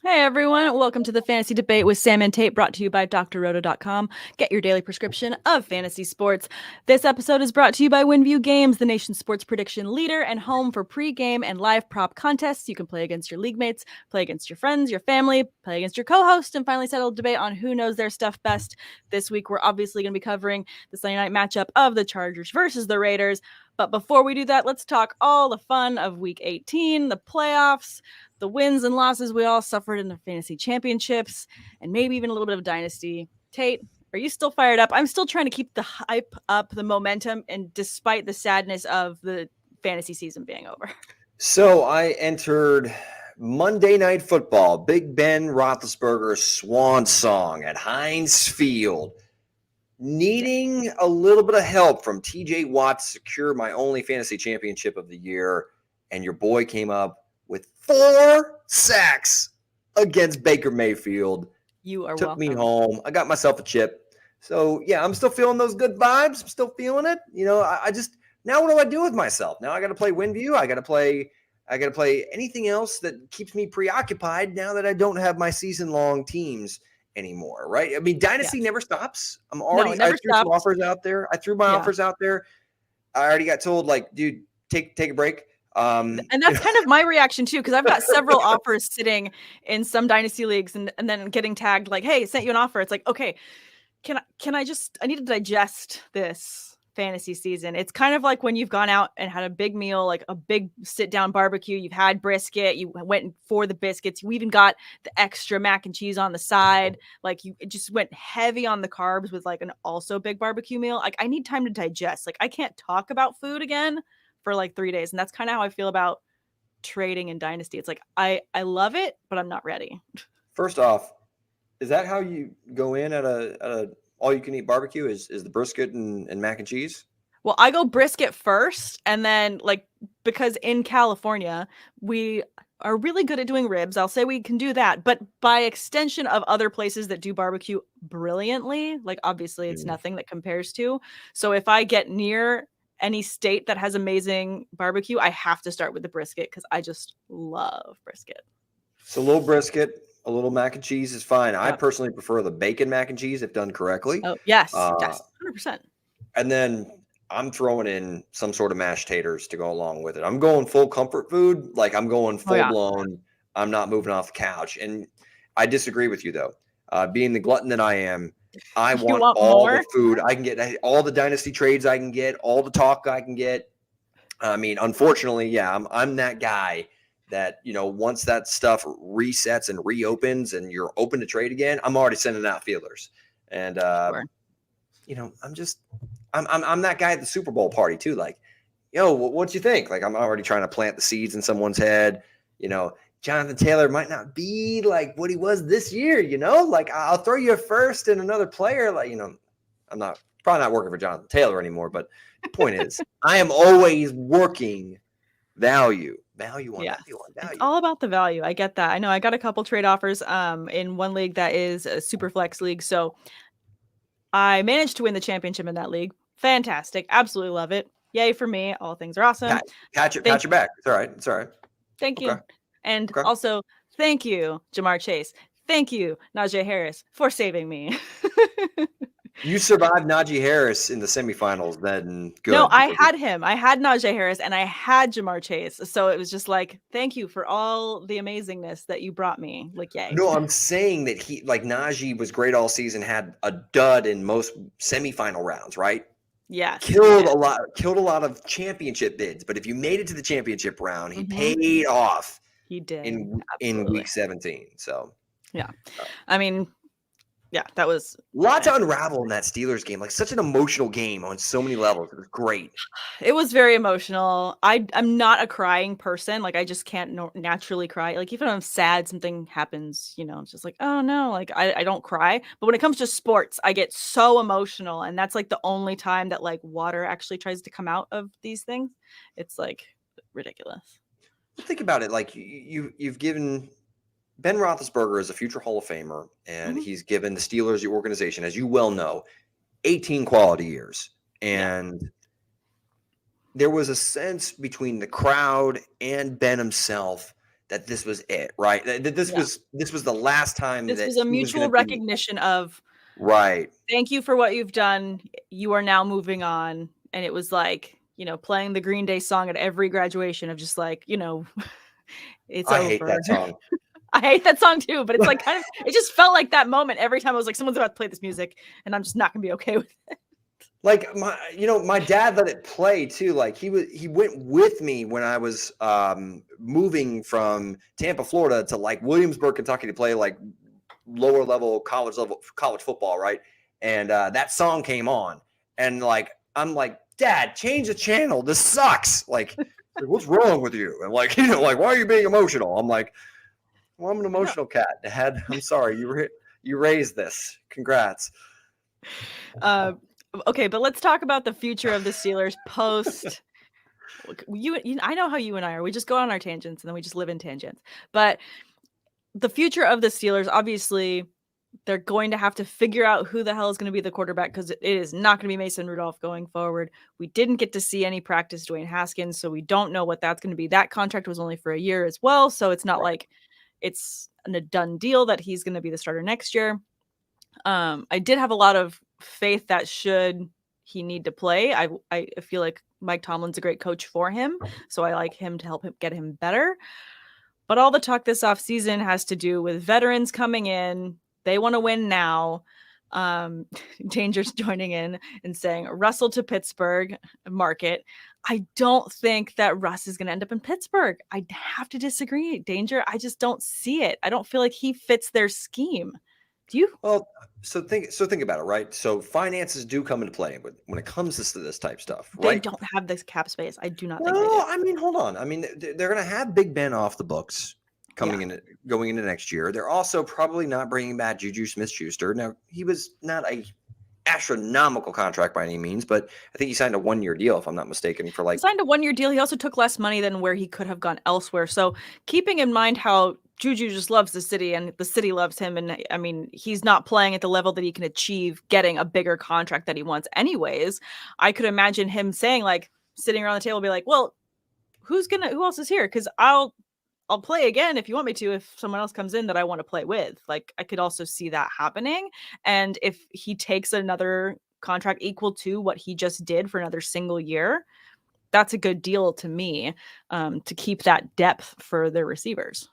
Hey everyone, welcome to the Fantasy Debate with Sam and Tate, brought to you by drroto.com. Get your daily prescription of fantasy sports. This episode is brought to you by WinView Games, the nation's sports prediction leader and home for pre-game and live prop contests. You can play against your league mates, play against your friends, your family, play against your co-host, and finally settle a debate on who knows their stuff best. This week, we're obviously going to be covering the Sunday night matchup of the Chargers versus the Raiders. But before we do that, let's talk all the fun of Week 18, the playoffs, the wins and losses we all suffered in the fantasy championships, and maybe even a little bit of dynasty. Tate, are you still fired up? I'm still trying to keep the hype up, the momentum, and despite the sadness of the fantasy season being over. So I entered Monday Night Football, Big Ben Roethlisberger's swan song at Heinz Field, needing a little bit of help from TJ Watt to secure my only fantasy championship of the year, and your boy came up with 4 sacks against Baker Mayfield. You are Took welcome. me home. I got myself a chip. So, yeah, I'm still feeling those good vibes. I'm still feeling it. You know, I just now what do I do with myself? Now I got to play WinView. I got to play anything else that keeps me preoccupied now that I don't have my season-long teams anymore, right? I mean, Dynasty never stops. I threw some offers out there. I threw my offers out there. I already got told, like, dude, take a break. And that's kind of my reaction too, because I've got several offers sitting in some dynasty leagues and then getting tagged like, hey, sent you an offer. It's like, okay, I need to digest this fantasy season. It's kind of like when you've gone out and had a big meal, like a big sit down barbecue, you've had brisket, you went for the biscuits, you even got the extra mac and cheese on the side. Like it just went heavy on the carbs with like an also big barbecue meal. Like I need time to digest. Like I can't talk about food again for like 3 days. And that's kind of how I feel about trading in Dynasty. It's like, I love it, but I'm not ready. First off, is that how you go in at a all you can eat barbecue is the brisket and mac and cheese? Well, I go brisket first, and then like, because in California, we are really good at doing ribs. I'll say we can do that, but by extension of other places that do barbecue brilliantly, like obviously it's nothing that compares to. So if I get near any state that has amazing barbecue, I have to start with the brisket because I just love brisket. So a little brisket, a little mac and cheese is fine. Yep. I personally prefer the bacon mac and cheese if done correctly. Oh, yes, 100%. And then I'm throwing in some sort of mashed taters to go along with it. I'm going full comfort food. Like I'm going full blown. I'm not moving off the couch. And I disagree with you though. Being the glutton that I am, I want all more? The food I can get, all the dynasty trades I can get, all the talk I can get. I mean, unfortunately, yeah, I'm that guy that, you know, once that stuff resets and reopens and you're open to trade again, I'm already sending out feelers. And, you know, I'm that guy at the Super Bowl party too. Like, yo, what you think? Like, I'm already trying to plant the seeds in someone's head. You know, Jonathan Taylor might not be like what he was this year, you know, like I'll throw you a first and another player. Like, you know, I'm probably not working for Jonathan Taylor anymore, but the point is I am always working value on value. It's all about the value. I get that. I know I got a couple trade offers in one league that is a super flex league. So I managed to win the championship in that league. Fantastic. Absolutely love it. Yay for me. All things are awesome. Pat your back. It's all right. It's all right. Thank you. And also, thank you, Jamar Chase. Thank you, Najee Harris, for saving me. You survived Najee Harris in the semifinals. Then good. No, I had him. I had Najee Harris and I had Jamar Chase. So it was just like, thank you for all the amazingness that you brought me. Like, yay. No, I'm saying that Najee was great all season, had a dud in most semifinal rounds, right? Yeah. Killed a lot of championship bids. But if you made it to the championship round, he paid off. He did in week 17. So yeah, I mean, yeah, that was a lot to unravel in that Steelers game. Like such an emotional game on so many levels. It was great. It was very emotional. I'm not a crying person. Like I just can't naturally cry. Like even when I'm sad, something happens, you know, it's just like, oh no, like I don't cry. But when it comes to sports, I get so emotional. And that's like the only time that like water actually tries to come out of these things. It's like ridiculous. Think about it. Like you've given Ben Roethlisberger as a future Hall of Famer, and he's given the Steelers, the organization, as you well know, 18 quality years. And there was a sense between the crowd and Ben himself that this was it, right? That this was the last time this that was a he was mutual going to be recognition of right. thank you for what you've done. You are now moving on. And it was like, playing the Green Day song at every graduation of just like, it's I over. hate that song. I hate that song too, but it's like kind of, it just felt like that moment every time I was like, someone's about to play this music and I'm just not gonna be okay with it. Like my dad let it play too. Like he went with me when I was moving from Tampa, Florida to like Williamsburg, Kentucky to play like lower level college football, right? And that song came on, and like I'm like, Dad, change the channel. This sucks. Like, what's wrong with you? And like, like, why are you being emotional? I'm like, well, I'm an emotional cat, Dad. I'm sorry. You raised this. Congrats. Okay, but let's talk about the future of the Steelers post. I know how you and I are. We just go on our tangents and then we just live in tangents. But the future of the Steelers, obviously, they're going to have to figure out who the hell is going to be the quarterback because it is not going to be Mason Rudolph going forward. We didn't get to see any practice Dwayne Haskins, so we don't know what that's going to be. That contract was only for a year as well, so it's not like it's a done deal that he's going to be the starter next year. I did have a lot of faith that should he need to play, I feel like Mike Tomlin's a great coach for him, so I like him to help him get him better. But all the talk this offseason has to do with veterans coming in. They want to win now. Danger's joining in and saying Russell to Pittsburgh market. I don't think that Russ is going to end up in Pittsburgh. I have to disagree, Danger. I just don't see it. I don't feel like he fits their scheme. Do you? Well, so think about it, right? So finances do come into play when it comes to this type stuff, right? They don't have this cap space. I do not think they do. I mean, hold on. I mean, they're going to have Big Ben off the books going into next year. They're also probably not bringing back Juju Smith-Schuster. Now, he was not a astronomical contract by any means, but I think he signed a 1-year deal, if I'm not mistaken, for like he signed a 1-year deal. He also took less money than where he could have gone elsewhere. So keeping in mind how Juju just loves the city and the city loves him. And I mean, he's not playing at the level that he can achieve getting a bigger contract that he wants anyways. I could imagine him saying like sitting around the table, be like, well, who else is here? Cause I'll play again if you want me to, if someone else comes in that I want to play with. Like I could also see that happening. And if he takes another contract equal to what he just did for another single year, that's a good deal to me, to keep that depth for their receivers.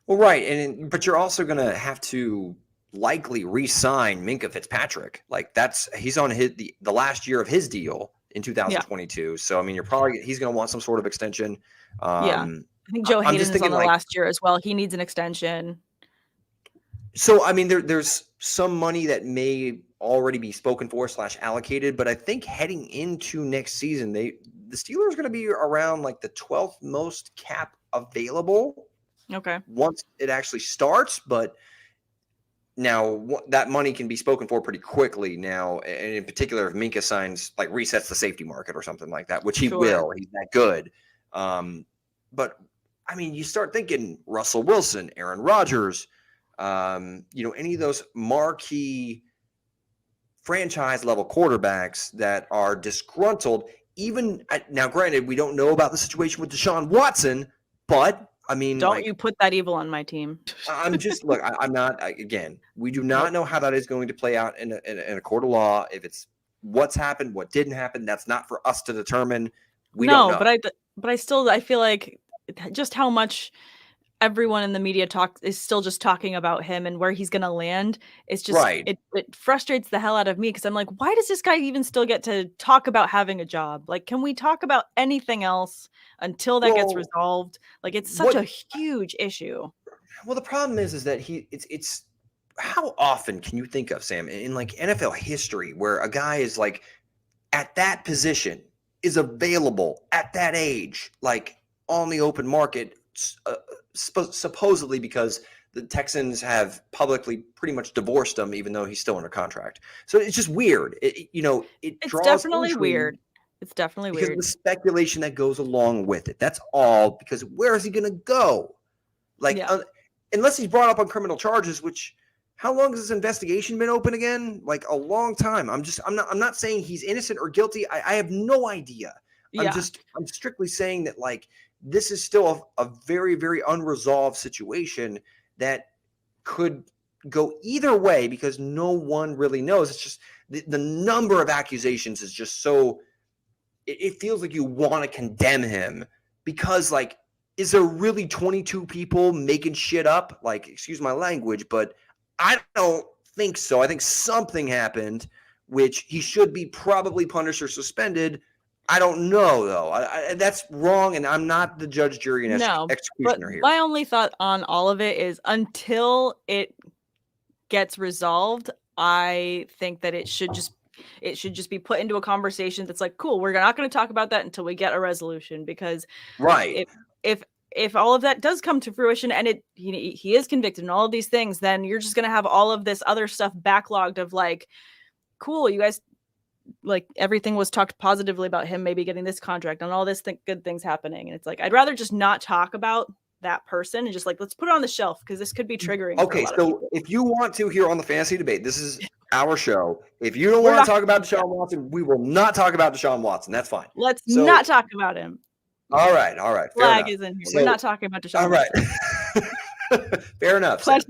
Well, right. But you're also going to have to likely re-sign Minkah Fitzpatrick. Like he's on the last year of his deal in 2022. Yeah. So, I mean, he's going to want some sort of extension. I think Joe Hayden is on the last year as well. He needs an extension. So, I mean, there's some money that may already be spoken for / allocated, but I think heading into next season, the Steelers are going to be around like the 12th most cap available. Okay. Once it actually starts, but now that money can be spoken for pretty quickly now, and in particular if Minkah signs, like resets the safety market or something like that, which he will. He's that good. But I mean, you start thinking Russell Wilson, Aaron Rodgers, any of those marquee franchise level quarterbacks that are disgruntled. Now, granted, we don't know about the situation with Deshaun Watson, but I mean, don't you put that evil on my team. I'm just I'm not. Again, we do not know how that is going to play out in a court of law. If it's what's happened, what didn't happen, that's not for us to determine. We don't know. But I feel like just how much everyone in the media is still just talking about him and where he's going to land. It's just it frustrates the hell out of me because I'm like, why does this guy even still get to talk about having a job? Like, can we talk about anything else until that gets resolved? Like, it's such a huge issue. Well, the problem is that it's how often can you think of, Sam, in like NFL history where a guy is like at that position is available at that age, like on the open market, supposedly because the Texans have publicly pretty much divorced him, even though he's still under contract. So it's just weird. It's definitely weird. It's definitely weird. Because of the speculation that goes along with it. That's all. Because where is he going to go? Like, unless he's brought up on criminal charges, which how long has this investigation been open again? Like a long time. I'm not saying he's innocent or guilty. I have no idea. Yeah. I'm strictly saying that like this is still a very, very unresolved situation that could go either way because no one really knows. It's just the number of accusations is just so it feels like you want to condemn him because like is there really 22 people making shit up? Like, excuse my language, but I don't think so. I think something happened, which he should be probably punished or suspended. I don't know, though. That's wrong, and I'm not the judge, jury, and No, but executioner here. my only thought on all of it is until it gets resolved, I think that it should just be put into a conversation that's like, cool, we're not going to talk about that until we get a resolution, because Right. if all of that does come to fruition and he is convicted and all of these things, then you're just going to have all of this other stuff backlogged of like, cool, you guys, like everything was talked positively about him maybe getting this contract and all this good things happening. And it's like, I'd rather just not talk about that person and just like, let's put it on the shelf because this could be triggering. Okay, for a lot of so people. if you want to here on the Fantasy Debate, this is our show. If you don't want to talk about Deshaun Watson, we will not talk about Deshaun Watson. That's fine. Let's not talk about him. All right. Flag is in here. We're not talking about Deshaun. All right. Fair enough. Flag.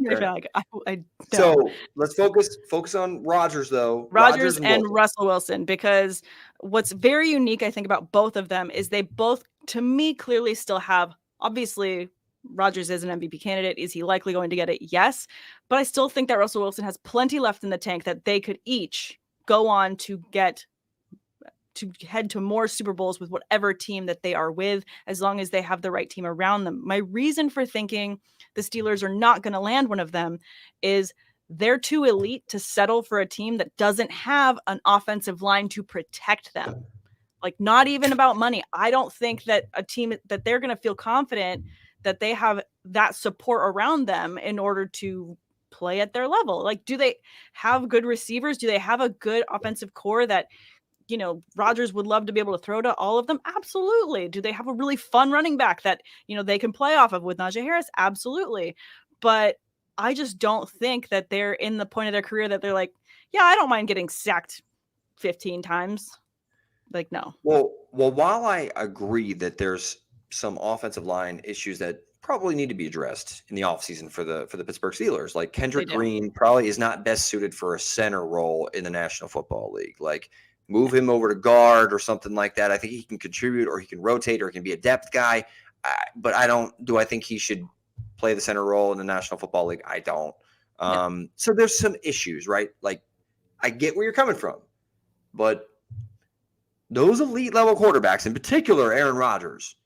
I so let's focus on Rodgers, though. Rodgers and Russell Wilson, because what's very unique, I think, about both of them is they both, to me, clearly still have, obviously, Rodgers is an MVP candidate. Is he likely going to get it? Yes. But I still think that Russell Wilson has plenty left in the tank that they could each go on to head to more Super Bowls with whatever team that they are with, as long as they have the right team around them. My reason for thinking the Steelers are not going to land one of them is they're too elite to settle for a team that doesn't have an offensive line to protect them. Like, not even about money. I don't think that a team that they're going to feel confident that they have that support around them in order to play at their level. Like, do they have good receivers? Do they have a good offensive core that, you know, Rodgers would love to be able to throw to all of them? Absolutely. Do they have a really fun running back that, you know, they can play off of with Najee Harris? Absolutely. But I just don't think that they're in the point of their career that they're like, yeah, I don't mind getting sacked 15 times. Like, no. Well, while I agree that there's some offensive line issues that probably need to be addressed in the offseason for the Pittsburgh Steelers, like Kendrick Green probably is not best suited for a center role in the National Football League. Like, move him over to guard or something like that. I think he can contribute, or he can rotate, or he can be a depth guy. But I think he should play the center role in the National Football League? I don't. So there's some issues, right? Like, I get where you're coming from, but those elite level quarterbacks, in particular Aaron Rodgers,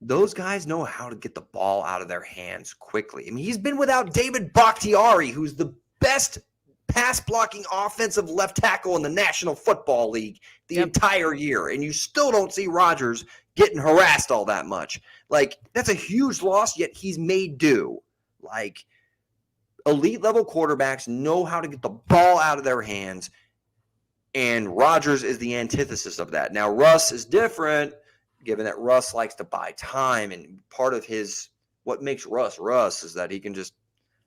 those guys know how to get the ball out of their hands quickly. I mean, he's been without David Bakhtiari, who's the best pass blocking offensive left tackle in the National Football League the entire year, and you still don't see Rodgers getting harassed all that much. Like, that's a huge loss, yet he's made do. Like, elite level quarterbacks know how to get the ball out of their hands, and Rodgers is the antithesis of that. Now, Russ is different, given that Russ likes to buy time, and part of what makes Russ is that he can just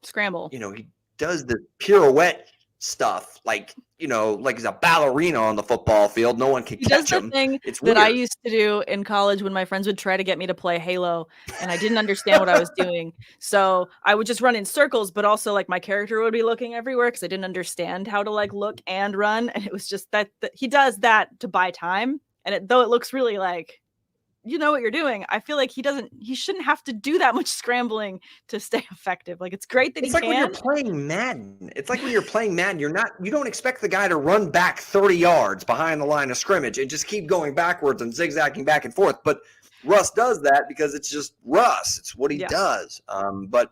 scramble. You know, he does the pirouette stuff, like, you know, like he's a ballerina on the football field. No one can catch him. Thing it's that weird. I used to do in college when my friends would try to get me to play Halo, and I didn't understand what I was doing. So I would just run in circles, but also like my character would be looking everywhere because I didn't understand how to like look and run. And it was just that he does that to buy time. And though it looks really like, you know what you're doing, I feel like he shouldn't have to do that much scrambling to stay effective. Like, it's great that it's like when you're playing Madden. It's like when you're playing Madden, you don't expect the guy to run back 30 yards behind the line of scrimmage and just keep going backwards and zigzagging back and forth. But Russ does that because it's just Russ. It's what he does. But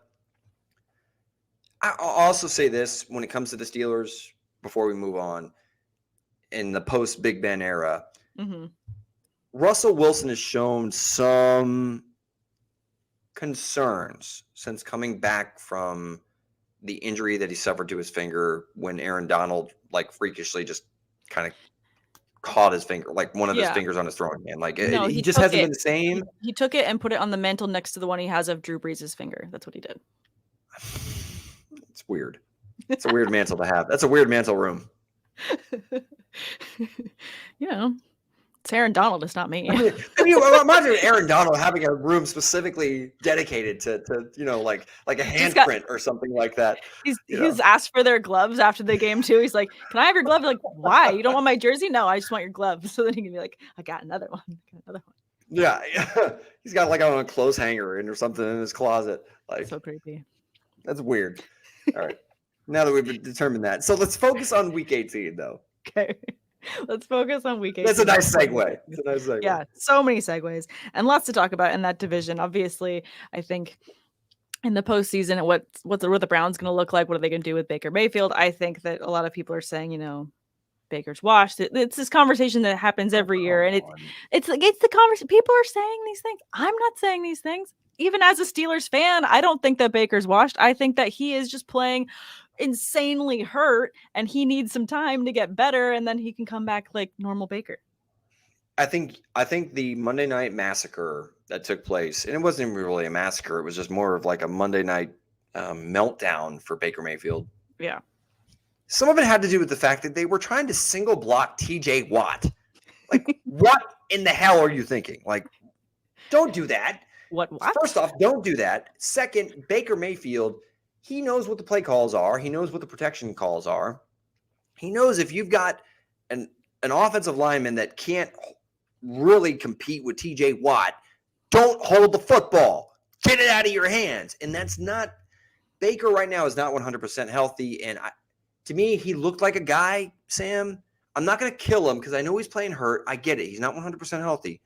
I'll also say this when it comes to the Steelers, before we move on, in the post Big Ben era, Russell Wilson has shown some concerns since coming back from the injury that he suffered to his finger when Aaron Donald, like, freakishly just kind of caught his finger, like one of his fingers on his throwing hand. Like, he just hasn't been the same. He took it and put it on the mantle next to the one he has of Drew Brees' finger. That's what he did. It's weird. It's a weird mantle to have. That's a weird mantle room. You know. It's Aaron Donald, it's not me. Imagine Aaron Donald having a room specifically dedicated to like a handprint or something like that. He's asked for their gloves after the game too. He's like, "Can I have your glove?" Like, why? You don't want my jersey? No, I just want your gloves. So then he can be like, "I got another one." Yeah, he's got like on a clothes hanger or something in his closet. Like, so creepy. That's weird. All right, now that we've determined that, so let's focus on Week 18, though. Okay. Let's focus on Week 18. That's a nice segue. It's a nice segue. Yeah, so many segues and lots to talk about in that division. Obviously, I think in the postseason, what the Browns going to look like? What are they going to do with Baker Mayfield? I think that a lot of people are saying, Baker's washed. It's this conversation that happens every year, and it's the conversation. People are saying these things. I'm not saying these things. Even as a Steelers fan, I don't think that Baker's washed. I think that he is just playing insanely hurt and he needs some time to get better, and then he can come back like normal Baker. I think the Monday night massacre that took place, and it wasn't even really a massacre, it was just more of like a Monday night meltdown for Baker Mayfield. Yeah. Some of it had to do with the fact that they were trying to single block TJ Watt. Like, what in the hell are you thinking? Like, don't do that. What? First off, don't do that. Second, Baker Mayfield, he knows what the play calls are. He knows what the protection calls are. He knows if you've got an offensive lineman that can't really compete with TJ Watt, don't hold the football. Get it out of your hands. And that's not – Baker right now is not 100% healthy. And to me, he looked like a guy, Sam. I'm not going to kill him because I know he's playing hurt. I get it. He's not 100% healthy.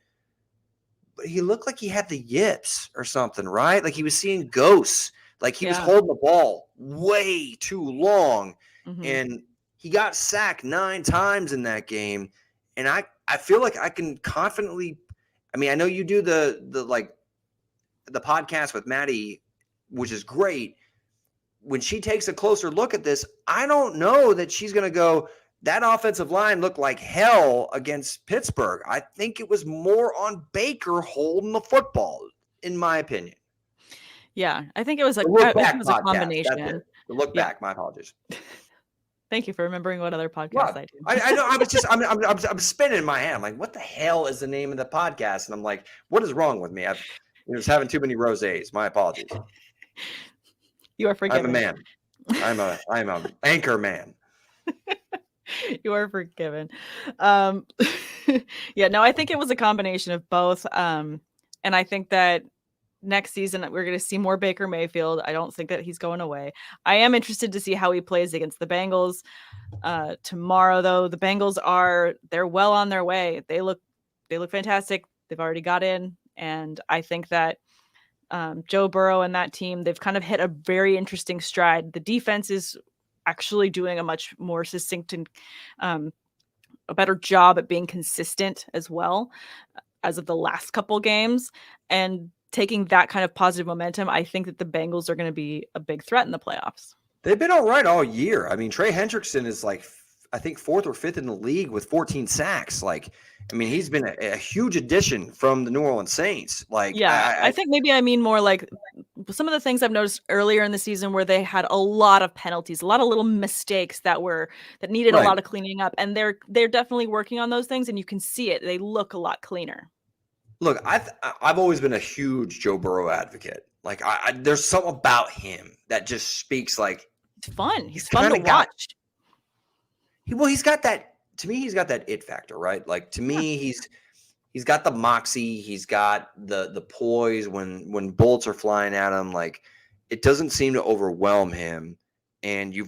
But he looked like he had the yips or something, right? Like he was seeing ghosts. Like he was holding the ball way too long. Mm-hmm. And he got sacked 9 times in that game. And I feel like I can confidently – I mean, I know you do the podcast with Maddie, which is great. When she takes a closer look at this, I don't know that she's going to go – that offensive line looked like hell against Pittsburgh. I think it was more on Baker holding the football, in my opinion. Yeah, I think it was a combination. The look back. My apologies. Thank you for remembering what other podcasts I do. I know. I was just I'm spinning in my head. I'm like, what the hell is the name of the podcast? And I'm like, what is wrong with me? I'm just having too many rosés. My apologies. You are forgiven. I'm a man. I'm a anchor man. You are forgiven. Yeah, no, I think it was a combination of both. And I think that next season we're going to see more Baker Mayfield. I don't think that he's going away. I am interested to see how he plays against the Bengals tomorrow, though. The Bengals they're well on their way. They look fantastic. They've already got in, and I think that Joe Burrow and that team, they've kind of hit a very interesting stride. The defense is actually doing a much more succinct and a better job at being consistent as well as of the last couple games, and taking that kind of positive momentum. I think that the Bengals are going to be a big threat in the playoffs. They've been all right all year. I mean, Trey Hendrickson is like, I think 4th or 5th in the league with 14 sacks. Like, I mean, he's been a huge addition from the New Orleans Saints. Like, yeah, I think maybe I mean more like some of the things I've noticed earlier in the season where they had a lot of penalties, a lot of little mistakes that needed a lot of cleaning up, and they're definitely working on those things, and you can see it. They look a lot cleaner. Look, I've always been a huge Joe Burrow advocate. Like, there's something about him that just speaks like it's fun. He's fun to watch. He's got that. To me, he's got that it factor, right? Like, to me, he's got the moxie. He's got the poise when bullets are flying at him. Like, it doesn't seem to overwhelm him. And he's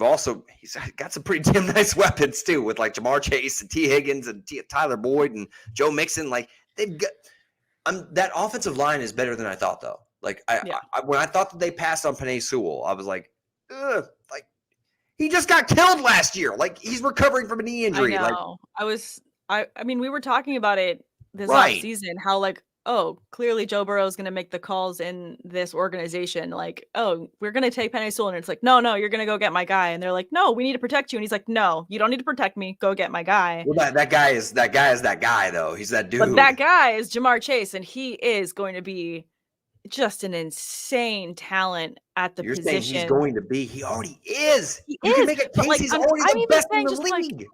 got some pretty damn nice weapons too, with like Jamar Chase and T. Higgins and Tyler Boyd and Joe Mixon. Like, they've got that offensive line is better than I thought, though. Like, when I thought that they passed on Penei Sewell, I was like, ugh, like. He just got killed last year. Like, he's recovering from a knee injury. I know. Like, I mean, we were talking about it this last season, how like, oh, clearly Joe Burrow is going to make the calls in this organization. Like, oh, we're going to take Penei Sewell. And it's like, no, you're going to go get my guy. And they're like, no, we need to protect you. And he's like, no, you don't need to protect me. Go get my guy. Well, that guy is that guy, though. He's that dude. But that guy is Jamar Chase, and he is going to be just an insane talent at the position. You're saying he's going to be? He already is. He you is. Can make a case he's already the best in the league. Like,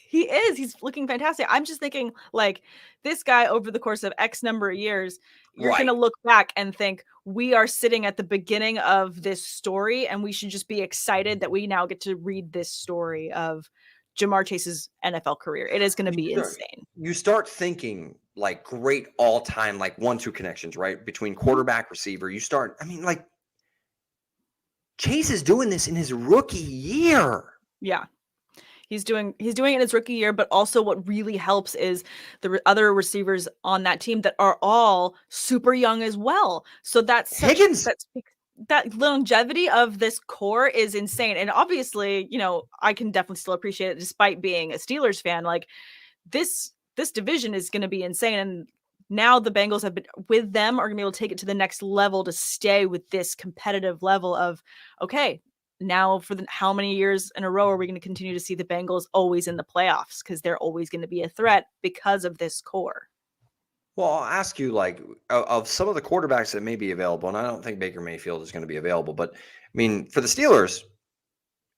He is. He's looking fantastic. I'm just thinking, like, this guy over the course of X number of years, you're going to Right. look back and think we are sitting at the beginning of this story, and we should just be excited that we now get to read this story of Jamar Chase's NFL career. It is going to be insane. You start thinking like great all-time like 1-2 connections, right? Between quarterback, receiver. You start, I mean, like Chase is doing this in his rookie year. Yeah. He's doing it in his rookie year, but also what really helps is the other receivers on that team that are all super young as well. So that's Higgins. That longevity of this core is insane. And obviously, you know, I can definitely still appreciate it despite being a Steelers fan. Like this division is going to be insane. And now the Bengals have been with them are going to be able to take it to the next level to stay with this competitive level of, okay, now for how many years in a row are we going to continue to see the Bengals always in the playoffs? Because they're always going to be a threat because of this core. Well, I'll ask you, like, of some of the quarterbacks that may be available, and I don't think Baker Mayfield is going to be available, but I mean, for the Steelers,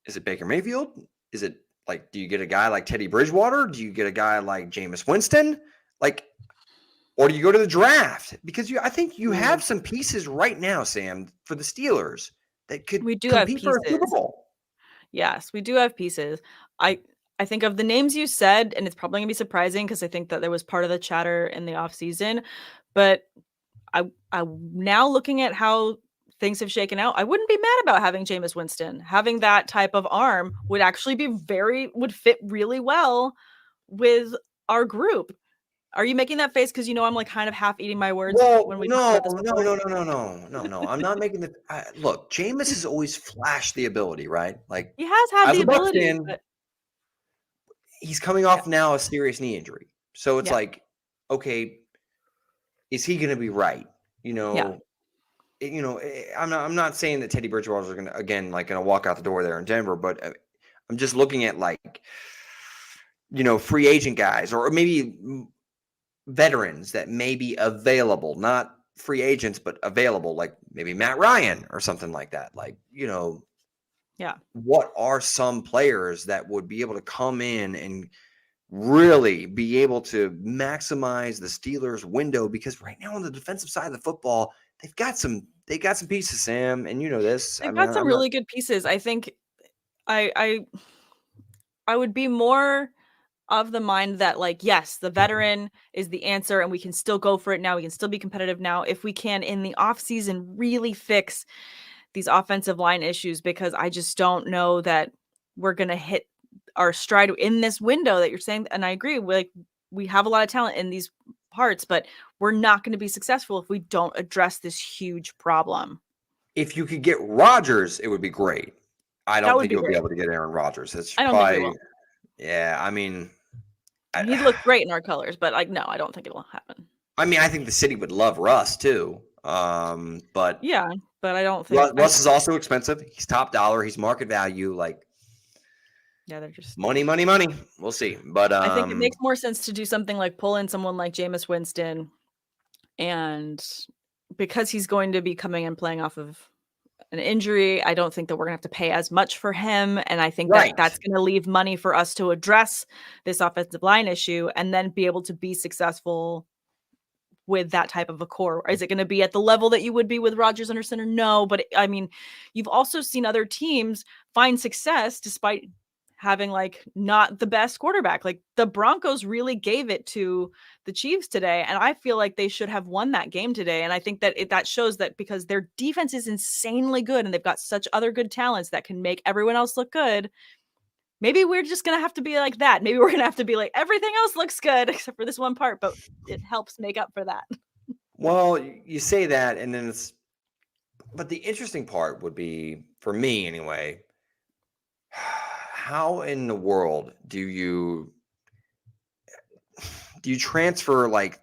is it Baker Mayfield? Is it like, do you get a guy like Teddy Bridgewater? Do you get a guy like Jameis Winston? Like, or do you go to the draft? Because I think you have some pieces right now, Sam, for the Steelers that could compete for a Super Bowl. Yes, we do have pieces. I think of the names you said, and it's probably going to be surprising because I think that there was part of the chatter in the offseason, but I'm now looking at how things have shaken out. I wouldn't be mad about having Jameis Winston. Having that type of arm would actually would fit really well with our group. Are you making that face because you know I'm like kind of half eating my words when we talk about this before? No. I'm not making the look. Jameis has always flashed the ability, right? Like he has had the ability, but he's coming off now a serious knee injury, so it's like, okay, is he going to be right? You know, I'm not saying that Teddy Bridgewater is going to walk out the door there in Denver, but I'm just looking at like, you know, free agent guys or maybe veterans that may be available, not free agents, but available, like maybe Matt Ryan or something like that. Like, you know, what are some players that would be able to come in and really be able to maximize the Steelers' window? Because right now on the defensive side of the football, they've got some pieces, Sam, and you know this. They've got some really good pieces. I think I would be more of the mind that, like, yes, the veteran is the answer and we can still go for it now. We can still be competitive now if we can in the offseason really fix these offensive line issues, because I just don't know that we're going to hit our stride in this window that you're saying. And I agree, we have a lot of talent in these parts, but we're not going to be successful if we don't address this huge problem. If you could get Rodgers, it would be great. I don't think you'll be able to get Aaron Rodgers. I don't think you will. Yeah, I mean, he'd look great in our colors, but like, no, I don't think it'll happen. I mean, I think the city would love Russ too. But yeah, but I don't think Russ is also expensive. He's top dollar. He's market value. Like, yeah, they're just money. We'll see. But I think it makes more sense to do something like pull in someone like Jameis Winston, and because he's going to be coming and playing off of an injury, I don't think that we're gonna have to pay as much for him. And I think that that's going to leave money for us to address this offensive line issue and then be able to be successful with that type of a core. Is it going to be at the level that you would be with Rodgers under center? No, but I mean, you've also seen other teams find success despite having like not the best quarterback. Like the Broncos really gave it to the Chiefs today, and I feel like they should have won that game today. And I think that that shows that because their defense is insanely good and they've got such other good talents that can make everyone else look good. Maybe we're just going to have to be like that. Maybe we're going to have to be like, everything else looks good except for this one part, but it helps make up for that. Well, you say that, and then but the interesting part would be, for me anyway, how in the world do you transfer like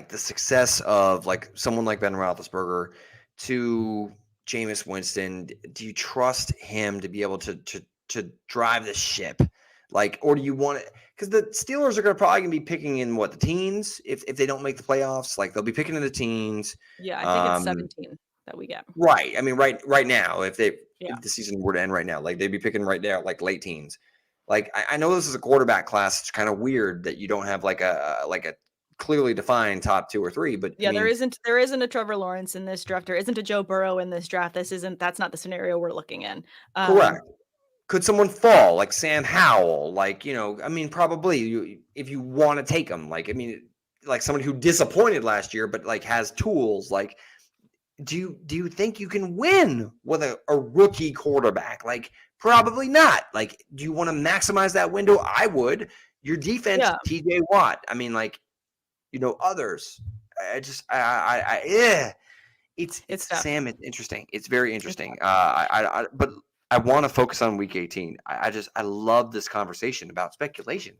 the success of like someone like Ben Roethlisberger to Jameis Winston? Do you trust him to be able to drive the ship? Like, or do you want it? Because the Steelers are probably going to be picking in the teens if they don't make the playoffs. Like they'll be picking in the teens. Yeah, I think it's 17 that we get. Right. I mean, right now, if the season were to end right now, like they'd be picking right now, like late teens. Like I know this is a quarterback class. It's kind of weird that you don't have like a clearly defined top 2 or 3. But Yeah, I mean, there isn't a Trevor Lawrence in this draft. There isn't a Joe Burrow in this draft. That's not the scenario we're looking in. correct. Could someone fall like Sam Howell? Like, I mean, probably if you want to take them. Like, I mean, like somebody who disappointed last year, but like has tools. Like, do you think you can win with a rookie quarterback? Like, probably not. Like, do you want to maximize that window? I would. Your defense, Yeah. TJ Watt. I mean, like, others. Yeah. It's tough. Sam. It's interesting. It's very interesting. But I want to focus on Week 18. I love this conversation about speculation.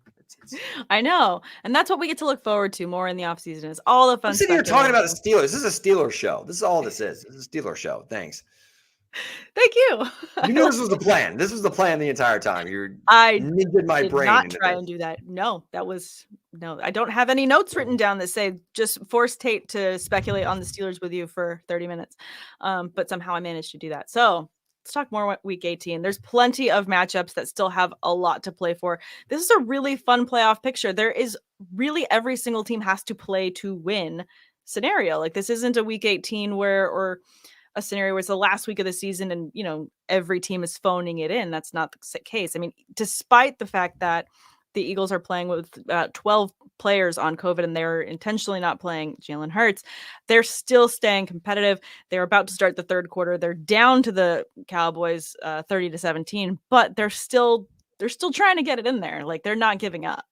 I know, and that's what we get to look forward to more in the offseason is all the fun. I'm sitting here talking about the Steelers. This is a Steelers show. This is all this is. This is a Steelers show. Thanks. Thank you. You knew this was the plan. This was the plan the entire time. I ninjaed my did brain. Not try and do that. No, I don't have any notes written down that say just force Tate to speculate on the Steelers with you for 30 minutes. But somehow I managed to do that. So let's talk more about Week 18. There's plenty of matchups that still have a lot to play for. This is a really fun playoff picture. There is really every single team has to play to win scenario. Like this isn't a Week 18 or a scenario where it's the last week of the season and, every team is phoning it in. That's not the case. I mean, despite the fact that the Eagles are playing with 12 players on COVID and they're intentionally not playing Jalen Hurts, they're still staying competitive. They're about to start the third quarter. They're down to the Cowboys 30-17, but they're still trying to get it in there. Like they're not giving up.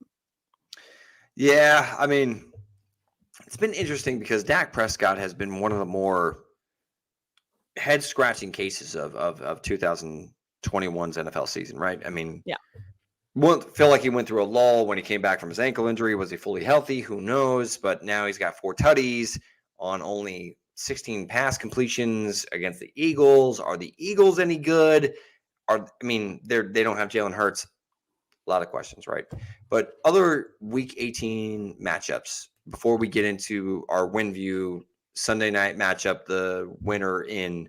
Yeah, I mean, it's been interesting because Dak Prescott has been one of the more head-scratching cases of 2021's NFL season, right? I mean, yeah. Won't feel like he went through a lull when he came back from his ankle injury. Was he fully healthy? Who knows? But now he's got 4 tutties on only 16 pass completions against the Eagles. Are the Eagles any good? They don't have Jalen Hurts. A lot of questions, right? But other Week 18 matchups, before we get into our WinView Sunday night matchup, the winner in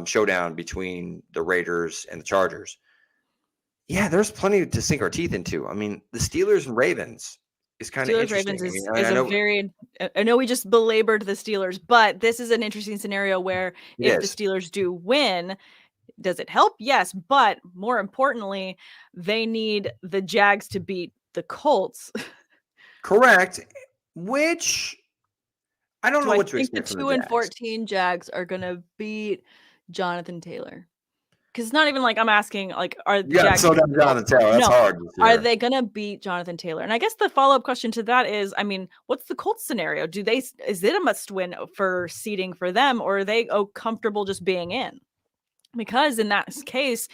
showdown between the Raiders and the Chargers. Yeah, there's plenty to sink our teeth into. I mean, the Steelers and Ravens is kind of interesting. Ravens I know we just belabored the Steelers, but this is an interesting scenario where if the Steelers do win, does it help? Yes, but more importantly, they need the Jags to beat the Colts. Correct. Which I don't know what to expect. The 2-14 Jags are going to beat Jonathan Taylor. Because it's not even like I'm asking, like, are the Jags Jonathan Taylor? That's hard. Are they going to beat Jonathan Taylor? And I guess the follow-up question to that is, I mean, what's the Colts scenario? Is it a must-win for seeding for them, or are they comfortable just being in? Because in that case,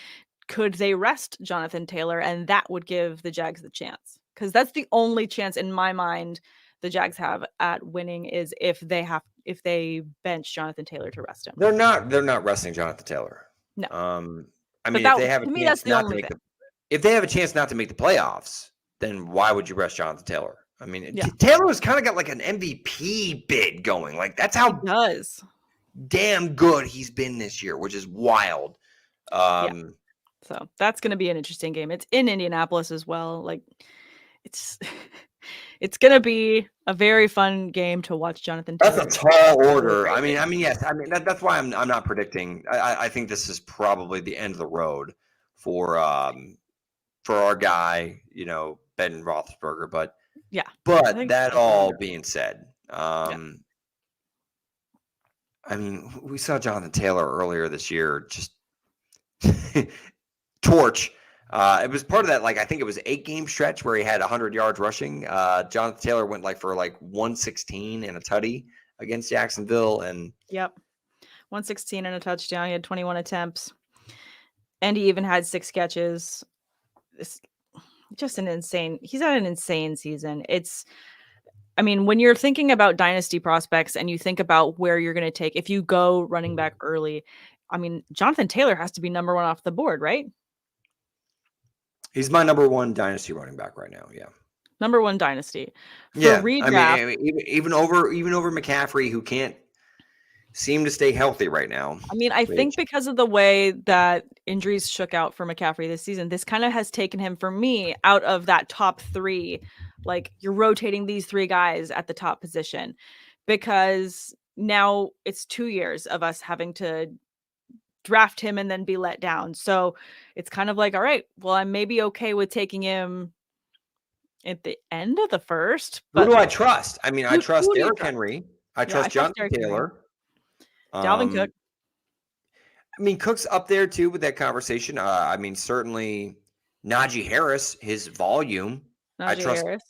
could they rest Jonathan Taylor, and that would give the Jags the chance? Because that's the only chance in my mind the Jags have at winning is if they bench Jonathan Taylor to rest him. They're not resting Jonathan Taylor. No. I mean, if they have a chance not to make if they have a chance not to make the playoffs, then why would you rest Jonathan Taylor? I mean, Taylor has kind of got like an MVP bid going. Like that's how damn good he's been this year, which is wild. So that's going to be an interesting game. It's in Indianapolis as well. Like it's going to be a very fun game to watch Jonathan Taylor. That's a tall order. I mean, yes. I mean, that's why I'm not predicting. I think this is probably the end of the road for our guy, Ben Roethlisberger. But that all being said, I mean, we saw Jonathan Taylor earlier this year just torch. It was part of that, like, I think it was 8-game stretch where he had 100 yards rushing. Jonathan Taylor went for 116 and a tutty against Jacksonville. And 116 and a touchdown. He had 21 attempts. And he even had 6 catches. It's just he's had an insane season. When you're thinking about dynasty prospects and you think about where you're going to take, if you go running back early, I mean, Jonathan Taylor has to be number 1 off the board, right? He's my number 1 dynasty running back right now. Yeah. Number 1 dynasty. Redraft, even over McCaffrey, who can't seem to stay healthy right now. I mean, I think because of the way that injuries shook out for McCaffrey this season, this kind of has taken him, for me, out of that top 3. Like, you're rotating these 3 guys at the top position, because now it's 2 years of us having to draft him and then be let down. So it's kind of like, all right, well, I'm maybe okay with taking him at the end of the first. But who do I trust? I mean, I trust who do you Derrick trust? Henry. I I trust trust Jonathan Derrick Henry. Taylor. Dalvin Cook. I mean, Cook's up there too with that conversation. I mean, certainly Najee Harris, his volume. Najee Harris.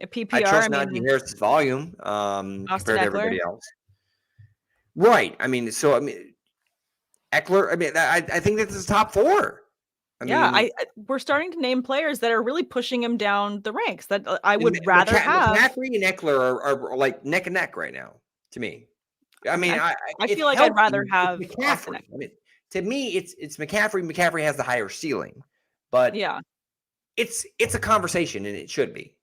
A PPR. I trust Najee Harris's volume compared to Eckler. everybody else. Right. I mean, so Eckler. I mean, I think that's his top 4. We're starting to name players that are really pushing him down the ranks that I would rather have. McCaffrey and Eckler are like neck and neck right now to me. I mean, I feel like I'd rather have McCaffrey. I mean, to me, it's McCaffrey. McCaffrey has the higher ceiling, but it's a conversation, and it should be.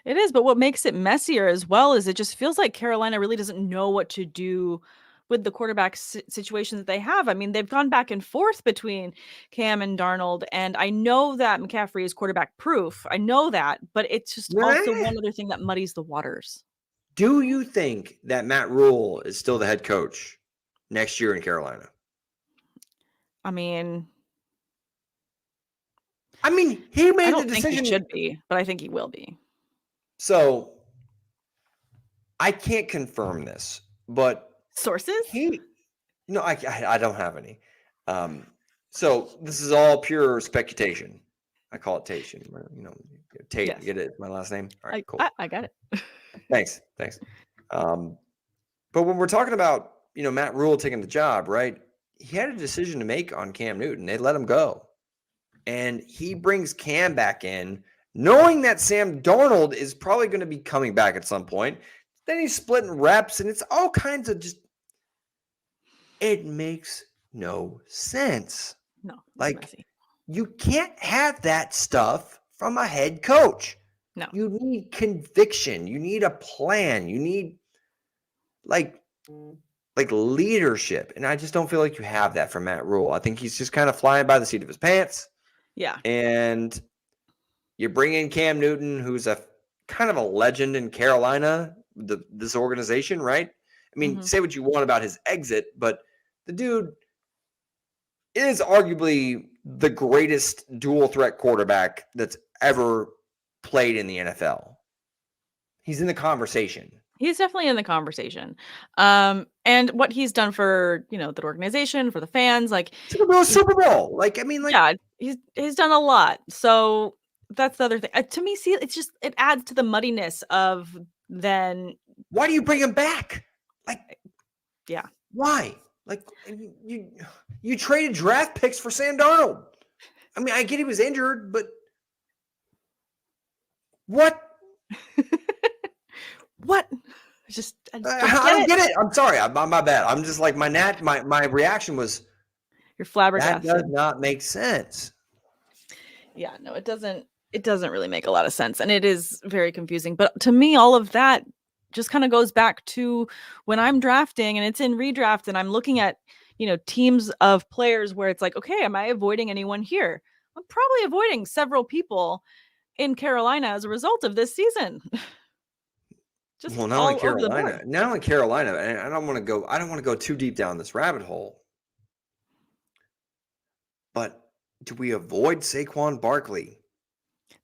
It is, but what makes it messier as well is it just feels like Carolina really doesn't know what to do with the quarterback situation that they have. I mean, they've gone back and forth between Cam and Darnold, and I know that McCaffrey is quarterback proof. I know that, but it's just also one other thing that muddies the waters. Do you think that Matt Rule is still the head coach next year in Carolina? I mean, he made the decision. I don't think he should be, but I think he will be. So I can't confirm this, but sources? I don't have any. So this is all pure speculation. I call it Tate. Tate. Yes. Get it? My last name. All right, cool. I got it. Thanks. But when we're talking about Matt Rule taking the job, right? He had a decision to make on Cam Newton. They let him go, and he brings Cam back in, knowing that Sam Darnold is probably going to be coming back at some point. Then he's splitting reps, and it's all kinds of just. It makes no sense. No, like messy. You can't have that stuff from a head coach. No, you need conviction. You need a plan. You need like leadership, and I just don't feel like you have that from Matt Rule. I think he's just kind of flying by the seat of his pants. Yeah, and you bring in Cam Newton, who's a kind of a legend in Carolina, this organization, right? I mean, say what you want about his exit, but the dude is arguably the greatest dual threat quarterback that's ever played in the NFL. He's in the conversation. He's definitely in the conversation. And what he's done for, the organization, for the fans, like Super Bowl. Yeah, he's done a lot. So that's the other thing. To me, see, it adds to the muddiness of then. Why do you bring him back? Yeah. Why? You traded draft picks for Sam Darnold. I mean, I get he was injured, but what? What? I don't get it. I'm sorry. My bad. I'm just like my reaction was. You're flabbergasted. That does not make sense. Yeah, no, it doesn't. It doesn't really make a lot of sense, and it is very confusing. But to me, all of that just kind of goes back to when I'm drafting and it's in redraft and I'm looking at, teams of players where it's like, okay, am I avoiding anyone here? I'm probably avoiding several people in Carolina as a result of this season. Not only Carolina, and I don't want to go too deep down this rabbit hole. But do we avoid Saquon Barkley?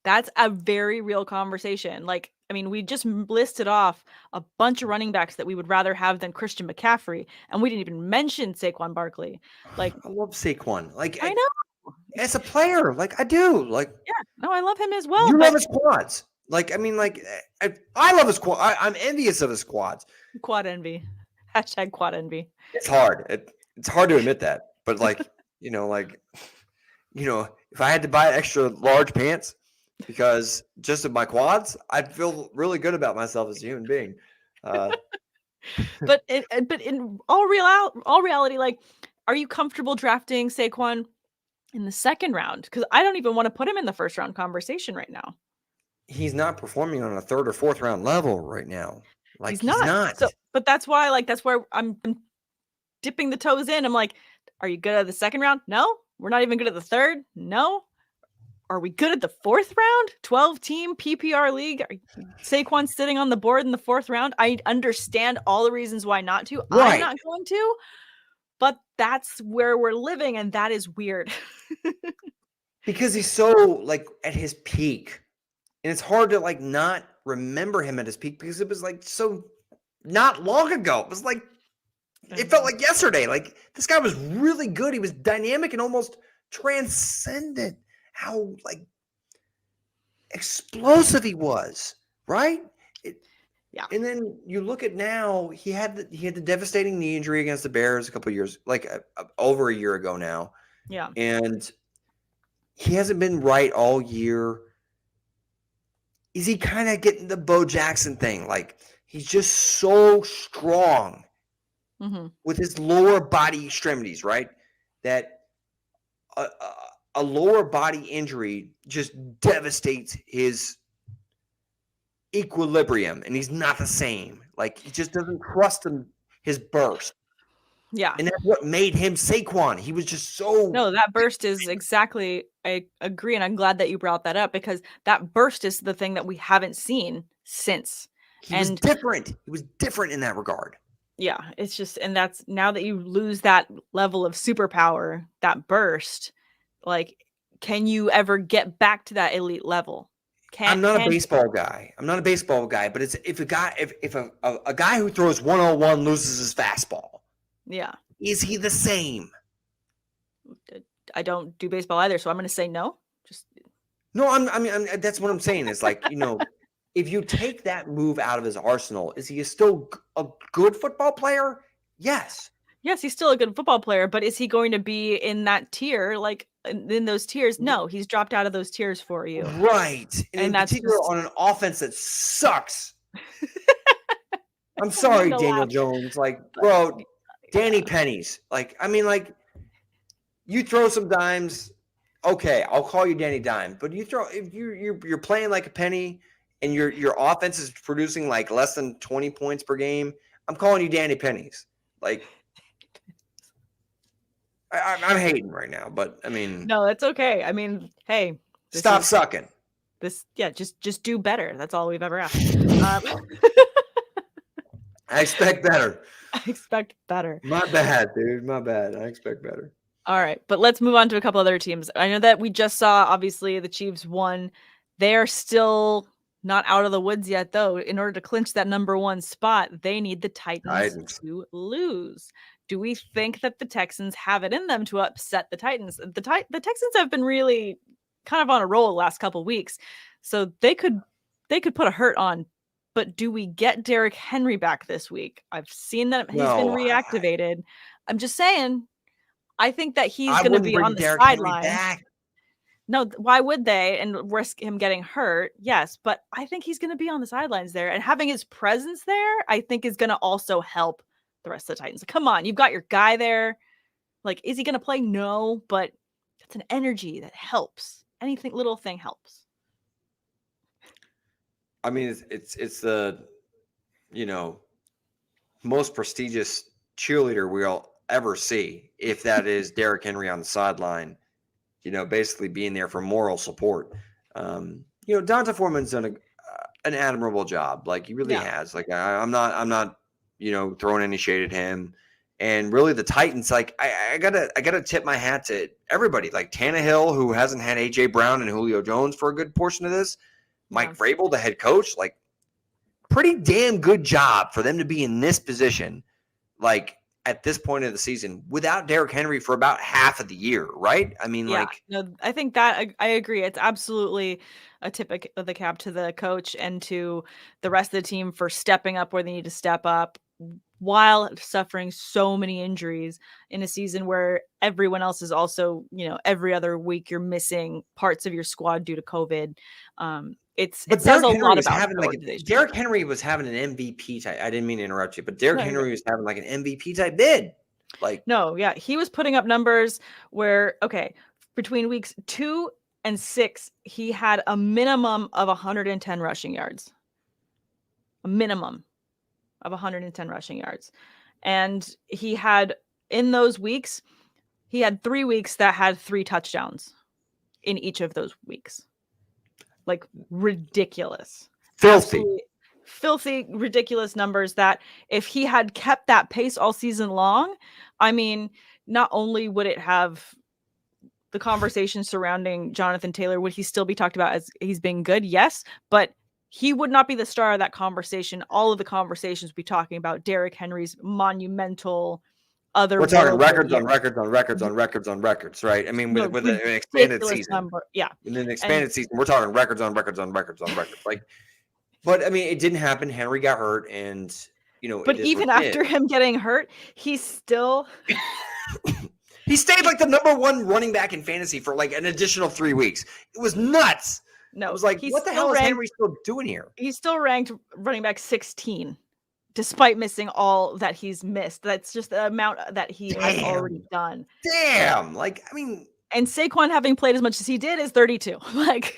That's a very real conversation. We just listed off a bunch of running backs that we would rather have than Christian McCaffrey, and we didn't even mention Saquon Barkley. I love Saquon. I know. As a player, I do. Yeah, no, I love him as well. You love his quads. I love his quad. I'm envious of his quads. Quad envy. # quad envy. It's hard. It's hard to admit that, but if I had to buy extra large pants because just of my quads, I'd feel really good about myself as a human being. But in all reality, are you comfortable drafting Saquon in the second round? Because I don't even want to put him in the first round conversation right now. He's not performing on a third or fourth round level right now. He's not. So, but that's why, that's where I'm dipping the toes in. I'm like, are you good at the second round? No. We're not even good at the third? No. Are we good at the fourth round? 12-team PPR league? Saquon's sitting on the board in the fourth round. I understand all the reasons why not to. Right. I'm not going to, but that's where we're living, and that is weird. Because he's so, like, at his peak. And it's hard to, like, not remember him at his peak because it was, like, so not long ago. It was, like, it felt like yesterday. Like, this guy was really good. He was dynamic and almost transcendent. How, like, explosive he was, right? Yeah. And then you look at now, he had the devastating knee injury against the Bears a couple of years, like over a year ago now. Yeah. And he hasn't been right all year. Is he kind of getting the Bo Jackson thing? Like, he's just so strong with his lower body extremities, right? That a lower body injury just devastates his equilibrium, and he's not the same. Like, he just doesn't trust his burst. Yeah. And that's what made him Saquon. He was just so... No, that burst is exactly... I agree, and I'm glad that you brought that up because that burst is the thing that we haven't seen since. He was different. He was different in that regard. Yeah, it's just... And that's... Now that you lose that level of superpower, that burst, like, can you ever get back to that elite level? I'm not a baseball guy. But it's if a guy who throws 101 loses his fastball. Yeah. Is he the same? I don't do baseball either, so I'm going to say no. No, I mean that's what I'm saying. Is like, if you take that move out of his arsenal, is he still a good football player? Yes. Yes, he's still a good football player, but is he going to be in that tier, like in those tiers? No, he's dropped out of those tiers for you. Right. And in particular on an offense that sucks. I'm sorry, Daniel Jones. Like, bro, Danny Pennies. Like, I mean, like, you throw some dimes, okay, I'll call you Danny Dime. But if you're playing like a penny and your offense is producing like less than 20 points per game, I'm calling you Danny Pennies. Like, I'm hating right now, but I mean, no, it's okay. I mean, hey, stop sucking. Just do better. That's all we've ever asked. I expect better. I expect better. My bad, dude. My bad. I expect better. All right, but let's move on to a couple other teams. I know that we just saw, obviously, the Chiefs won. They're still not out of the woods yet, though. In order to clinch that number one spot, they need the Titans to lose. Do we think that the Texans have it in them to upset the Titans? The Texans have been really kind of on a roll the last couple of weeks, so they could put a hurt on. But do we get Derrick Henry back this week? I've seen that he's been reactivated. I'm just saying, I think that he's going to be on the sideline. No, why would they? And risk him getting hurt? Yes, but I think he's going to be on the sidelines there. And having his presence there, I think, is going to also help the rest of the Titans. Come on, you've got your guy there. Like, is he going to play? No, but it's an energy that helps. Anything, little thing helps. I mean, it's the, most prestigious cheerleader we'll ever see, if that is Derrick Henry on the sideline, basically being there for moral support. D'Onta Foreman's done an admirable job. Like, he really has. Like, I'm not, throwing any shade at him. And really, the Titans, like, I gotta tip my hat to everybody. Like Tannehill, who hasn't had AJ Brown and Julio Jones for a good portion of this. Mike Vrabel, the head coach, like, pretty damn good job for them to be in this position, like, at this point of the season without Derrick Henry for about half of the year, right? I mean, I think that I agree. It's absolutely a tip of the cap to the coach and to the rest of the team for stepping up where they need to step up while suffering so many injuries in a season where everyone else is also, every other week you're missing parts of your squad due to COVID. It says a lot about Derrick Henry was having an MVP type. I didn't mean to interrupt you, but Derrick Henry was having like an MVP type bid. He was putting up numbers where, between weeks 2 and 6, he had a minimum of 110 rushing yards. A minimum of 110 rushing yards. And he had in those weeks, he had 3 weeks that had 3 touchdowns in each of those weeks. Like ridiculous. Filthy. Absolutely filthy, ridiculous numbers that if he had kept that pace all season long, I mean, not only would it have the conversation surrounding Jonathan Taylor, would he still be talked about as he's being good? Yes, but he would not be the star of that conversation. All of the conversations would be talking about Derrick Henry's monumental We're talking records year. on records on records on records on records, right? I mean, with an expanded season. Number. Yeah. In an expanded season, we're talking records on records on records on records. Like, but I mean, it didn't happen. Henry got hurt, and but even after him getting hurt, he still he stayed like the number 1 running back in fantasy for like an additional 3 weeks. It was nuts. No, I was like, what the hell is Henry still doing here? He's still ranked running back 16, despite missing all that he's missed. That's just the amount that he has already done. Damn. Like, I mean, and Saquon having played as much as he did is 32. Like,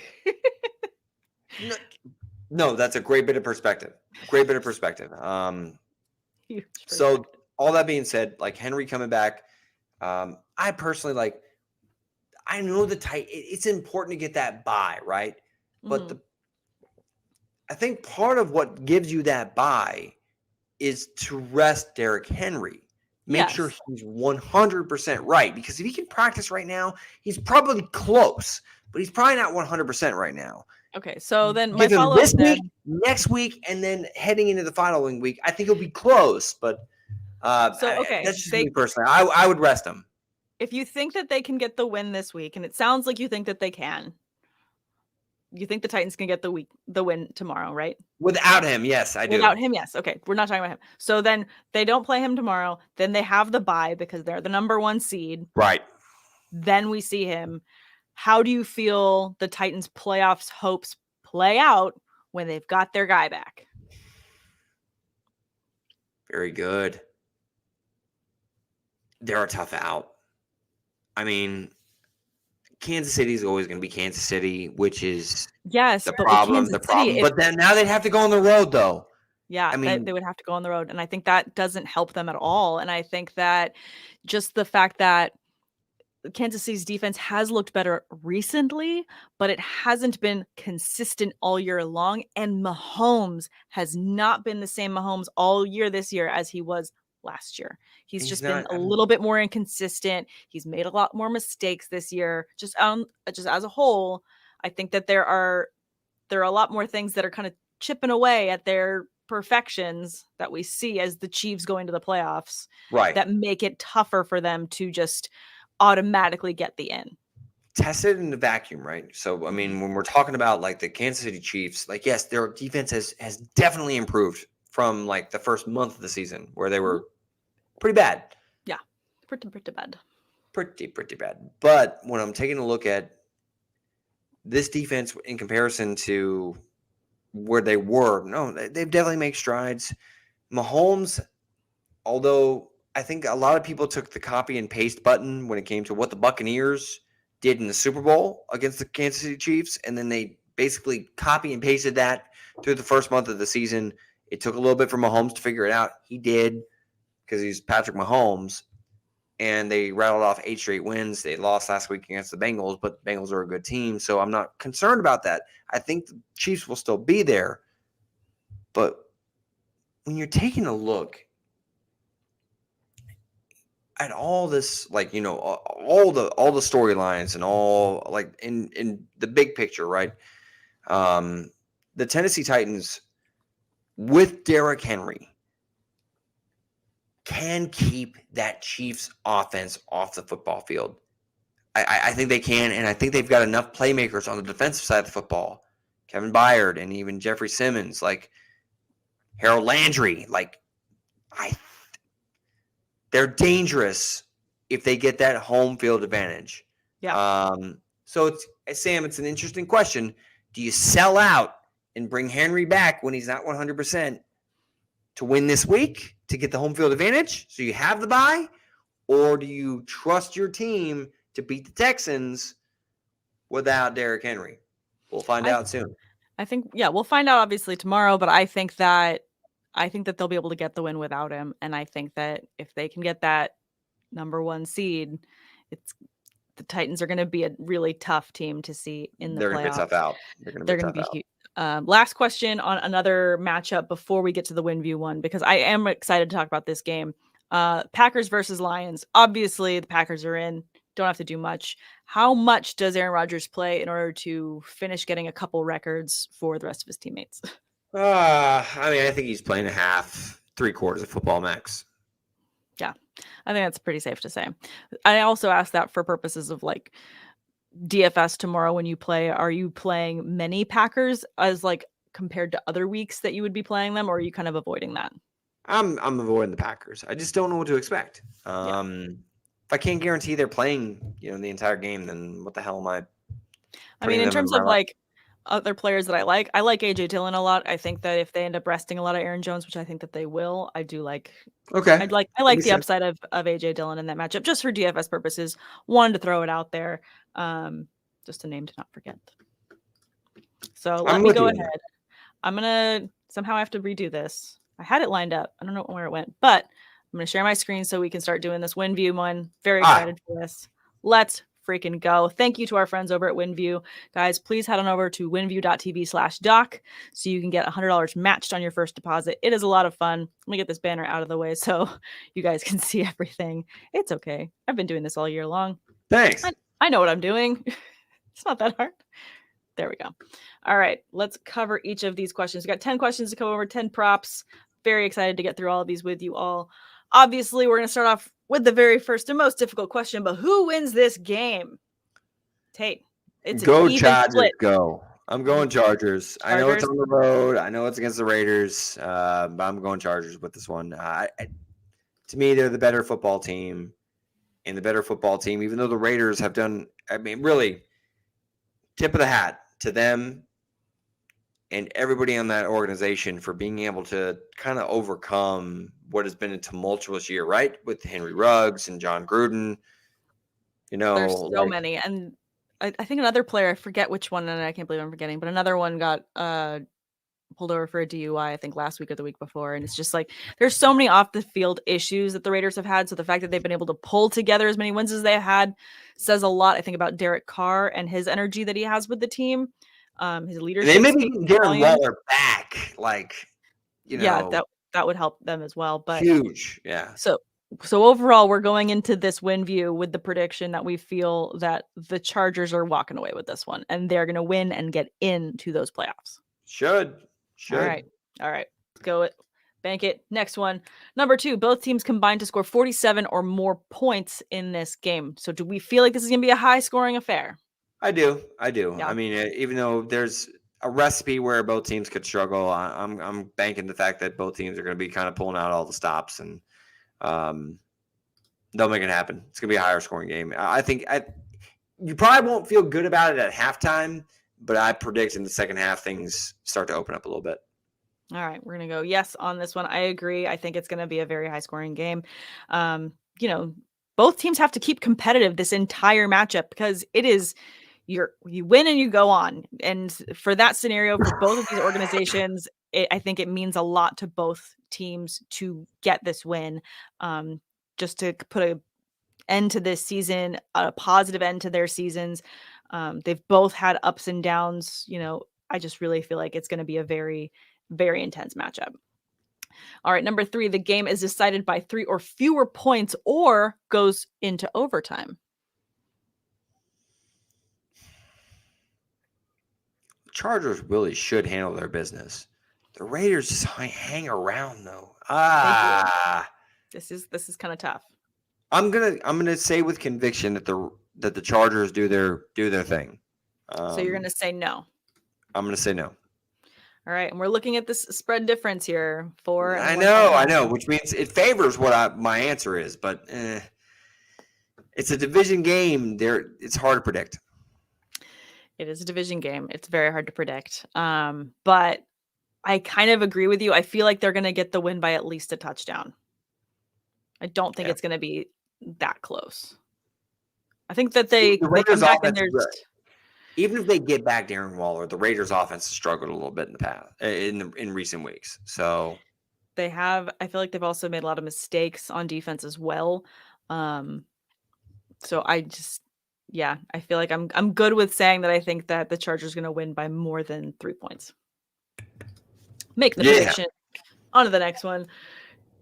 no, that's a great bit of perspective. Great bit of perspective. So all that being said, like Henry coming back, I personally like. I know it's important to get that bye, right? But I think part of what gives you that bye is to rest Derrick Henry. Make sure he's 100% right. Because if he can practice right now, he's probably close. But he's probably not 100% right now. Okay, so then my follow-up this week, next week, and then heading into the following week, I think he'll be close. But that's just me personally. I would rest him. If you think that they can get the win this week, and it sounds like you think that they can, you think the Titans can get the win tomorrow, right? Without him, yes, I do. Without him, yes. Okay, we're not talking about him. So then they don't play him tomorrow. Then they have the bye because they're the number 1 seed. Right. Then we see him. How do you feel the Titans' playoffs hopes play out when they've got their guy back? Very good. They're a tough out. I mean, Kansas City is always going to be Kansas City, which is the problem. But then now they'd have to go on the road, though. Yeah, I mean, they would have to go on the road, and I think that doesn't help them at all. And I think that just the fact that Kansas City's defense has looked better recently, but it hasn't been consistent all year long. And Mahomes has not been the same Mahomes all year this year as he was last year. He's just been a little bit more inconsistent. He's made a lot more mistakes this year. Just as a whole, I think that there are a lot more things that are kind of chipping away at their perfections that we see as the Chiefs going to the playoffs, right? That make it tougher for them to just automatically get the in. Tested in the vacuum, right? So, I mean, when we're talking about like the Kansas City Chiefs, like, yes, their defense has definitely improved from like the first month of the season where they were pretty bad. Yeah, pretty bad. Pretty bad. But when I'm taking a look at this defense in comparison to where they were, no, they've definitely made strides. Mahomes, although I think a lot of people took the copy and paste button when it came to what the Buccaneers did in the Super Bowl against the Kansas City Chiefs, and then they basically copy and pasted that through the first month of the season. It took a little bit for Mahomes to figure it out. He did, because he's Patrick Mahomes, and they rattled off 8 straight wins. They lost last week against the Bengals, but the Bengals are a good team, so I'm not concerned about that. I think the Chiefs will still be there, but when you're taking a look at all this, like, you know, all the storylines and all, like, in the big picture, right? The Tennessee Titans with Derrick Henry can keep that Chiefs offense off the football field. I think they can, and I think they've got enough playmakers on the defensive side of the football. Kevin Byard and even Jeffrey Simmons, like Harold Landry, like they're dangerous if they get that home field advantage. Yeah. So it's an interesting question. Do you sell out and bring Henry back when he's not 100% to win this week to get the home field advantage so you have the bye? Or do you trust your team to beat the Texans without Derrick Henry? We'll find out soon. I think, we'll find out obviously tomorrow, but I think that they'll be able to get the win without him. And I think that if they can get that number 1 seed. The Titans are going to be a really tough team to see in the They're going to be playoffs. tough out. They're going to be tough out. Huge. Last question on another matchup before we get to the WinView one, because I am excited to talk about this game. Packers versus Lions. Obviously, the Packers are in. Don't have to do much. How much does Aaron Rodgers play in order to finish getting a couple records for the rest of his teammates? I think he's playing a half, 3/4 of football max. Yeah, I think that's pretty safe to say. I also asked that for purposes of like DFS tomorrow when you play. Are you playing many Packers as like compared to other weeks that you would be playing them, or are you kind of avoiding that? I'm avoiding the Packers. I just don't know what to expect. If I can't guarantee they're playing, the entire game, then what the hell am I? I mean, in terms of like other players that I like AJ Dillon a lot. I think that if they end up resting a lot of Aaron Jones, which I think that they will, I do like. Okay, I like the upside of AJ Dillon in that matchup just for DFS purposes. Wanted to throw it out there, just a name to not forget. So let me go ahead. I'm gonna somehow I have to redo this. I had it lined up. I don't know where it went, but I'm gonna share my screen so we can start doing this WinView one. Very excited for this. Let's freaking go. Thank you to our friends over at WinView. Guys, please head on over to winview.tv/doc so you can get $100 matched on your first deposit. It is a lot of fun. Let me get this banner out of the way so you guys can see everything. It's okay. I've been doing this all year long. Thanks. I know what I'm doing. It's not that hard. There we go. All right, let's cover each of these questions. We got 10 questions to come over, 10 props. Very excited to get through all of these with you all. Obviously, we're going to start off with the very first and most difficult question, but who wins this game? Tate. It's go an even Chargers, split. go. I'm going Chargers. I know it's on the road. I know it's against the Raiders, but I'm going Chargers with this one. To me, they're the better football team. And the better football team, even though the Raiders have done, really, tip of the hat to them and everybody on that organization for being able to kind of overcome what has been a tumultuous year, right? With Henry Ruggs and John Gruden. There's so many. And I think another player, I forget which one, and I can't believe I'm forgetting, but another one got pulled over for a DUI, I think last week or the week before. And it's just like, there's so many off the field issues that the Raiders have had. So the fact that they've been able to pull together as many wins as they had says a lot, I think, about Derek Carr and his energy that he has with the team. His leadership. They may be getting Darren Waller back. Yeah, that would help them as well. But huge. Yeah. So overall, we're going into this WinView with the prediction that we feel that the Chargers are walking away with this one and they're going to win and get into those playoffs. Should. All right. Let's go it. Bank it. Next one. Number 2, both teams combined to score 47 or more points in this game. So do we feel like this is going to be a high scoring affair? I do. Yeah. Even though there's a recipe where both teams could struggle, I'm banking the fact that both teams are going to be kind of pulling out all the stops and they'll make it happen. It's going to be a higher scoring game. I think you probably won't feel good about it at halftime, but I predict in the second half things start to open up a little bit. All right, we're going to go yes on this one. I agree. I think it's going to be a very high scoring game. Both teams have to keep competitive this entire matchup because it is you win and you go on. And for that scenario, for both of these organizations, I think it means a lot to both teams to get this win, just to put an end to this season, a positive end to their seasons. They've both had ups and downs. I just really feel like it's going to be a very, very intense matchup. All right, number 3, the game is decided by 3 or fewer points or goes into overtime. Chargers really should handle their business. The Raiders just hang around though. This is kind of tough. I'm gonna say with conviction that the Chargers do their thing. So you're gonna say no. I'm gonna say no. All right, and we're looking at this spread difference here. I know, which means it favors what my answer is, but it's a division game. It's hard to predict. It is a division game. It's very hard to predict. But I kind of agree with you. I feel like they're going to get the win by at least a touchdown. I don't think it's going to be that close. I think that they come back and there's... Even if they get back Darren Waller, the Raiders' offense has struggled a little bit in the past, in recent weeks. So they have. I feel like they've also made a lot of mistakes on defense as well. So I just, I feel like I'm good with saying that I think that the Chargers are going to win by more than 3 points. Make the prediction. On to the next one.